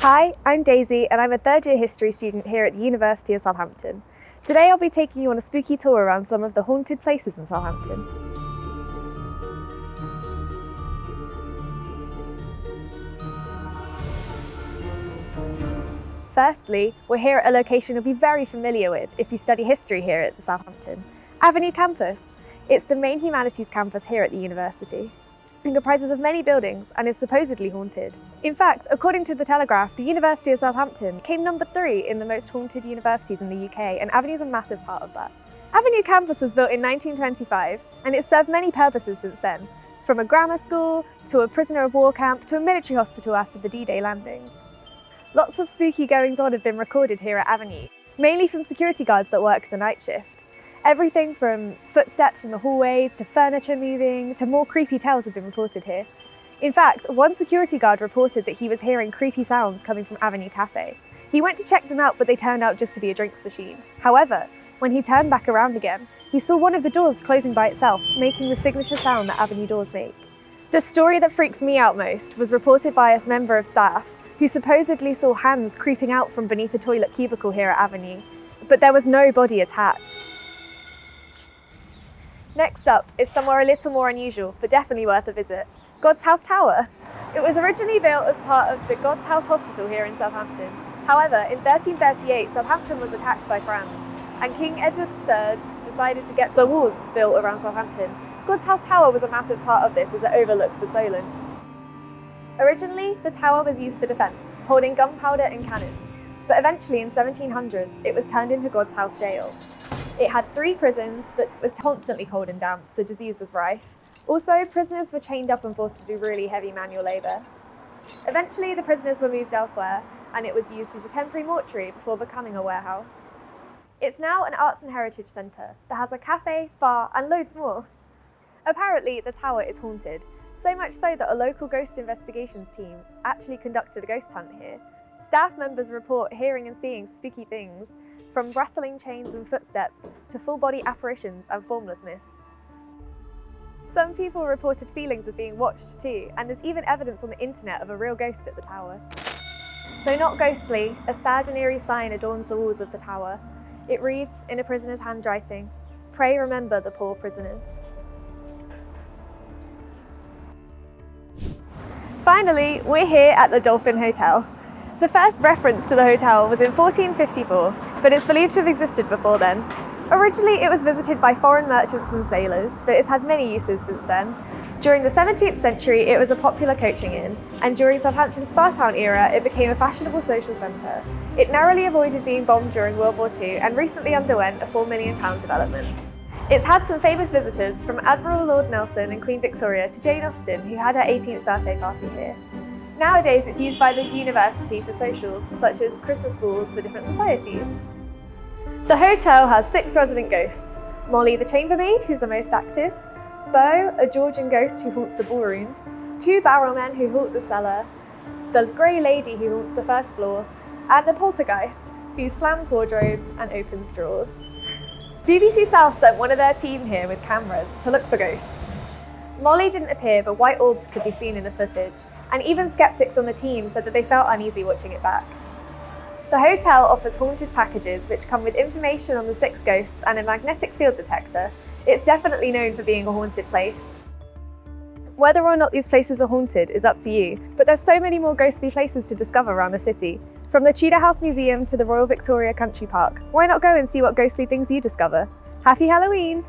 Hi, I'm Daisy and I'm a third year history student here at the University of Southampton. Today I'll be taking you on a spooky tour around some of the haunted places in Southampton. Firstly, we're here at a location you'll be very familiar with if you study history here at the Southampton, Avenue Campus. It's the main humanities campus here at the university. It comprises of many buildings and is supposedly haunted. In fact, according to The Telegraph, the University of Southampton came number 3 in the most haunted universities in the UK, and Avenue's a massive part of that. Avenue Campus was built in 1925 and it's served many purposes since then, from a grammar school to a prisoner of war camp to a military hospital after the D-Day landings. Lots of spooky goings-on have been recorded here at Avenue, mainly from security guards that work the night shift. Everything from footsteps in the hallways to furniture moving to more creepy tales have been reported here. In fact, one security guard reported that he was hearing creepy sounds coming from Avenue Cafe. He went to check them out, but they turned out just to be a drinks machine. However, when he turned back around again, he saw one of the doors closing by itself, making the signature sound that Avenue doors make. The story that freaks me out most was reported by a member of staff who supposedly saw hands creeping out from beneath a toilet cubicle here at Avenue, but there was no body attached. Next up is somewhere a little more unusual, but definitely worth a visit, God's House Tower. It was originally built as part of the God's House Hospital here in Southampton. However, in 1338, Southampton was attacked by France, and King Edward III decided to get the walls built around Southampton. God's House Tower was a massive part of this as it overlooks the Solent. Originally, the tower was used for defence, holding gunpowder and cannons, but eventually in 1700s it was turned into God's House Jail. It had 3 prisons, but was constantly cold and damp, so disease was rife. Also, prisoners were chained up and forced to do really heavy manual labour. Eventually, the prisoners were moved elsewhere, and it was used as a temporary mortuary before becoming a warehouse. It's now an arts and heritage centre that has a cafe, bar, and loads more. Apparently, the tower is haunted, so much so that a local ghost investigations team actually conducted a ghost hunt here. Staff members report hearing and seeing spooky things, from rattling chains and footsteps to full-body apparitions and formless mists. Some people reported feelings of being watched too, and there's even evidence on the internet of a real ghost at the tower. Though not ghostly, a sad and eerie sign adorns the walls of the tower. It reads, in a prisoner's handwriting, "Pray remember the poor prisoners." Finally, we're here at the Dolphin Hotel. The first reference to the hotel was in 1454, but it's believed to have existed before then. Originally, it was visited by foreign merchants and sailors, but it's had many uses since then. During the 17th century, it was a popular coaching inn, and during Southampton's Spa-Town era, it became a fashionable social centre. It narrowly avoided being bombed during World War II and recently underwent a £4 million development. It's had some famous visitors, from Admiral Lord Nelson and Queen Victoria to Jane Austen, who had her 18th birthday party here. Nowadays, it's used by the university for socials, such as Christmas balls for different societies. The hotel has 6 resident ghosts: Molly the chambermaid, who's the most active, Beau, a Georgian ghost who haunts the ballroom, 2 barrelmen who haunt the cellar, the Grey Lady who haunts the first floor, and the poltergeist, who slams wardrobes and opens drawers. BBC South sent one of their team here with cameras to look for ghosts. Molly didn't appear, but white orbs could be seen in the footage, and even skeptics on the team said that they felt uneasy watching it back. The hotel offers haunted packages which come with information on the 6 ghosts and a magnetic field detector. It's definitely known for being a haunted place. Whether or not these places are haunted is up to you, but there's so many more ghostly places to discover around the city. From the Tudor House Museum to the Royal Victoria Country Park, why not go and see what ghostly things you discover? Happy Halloween!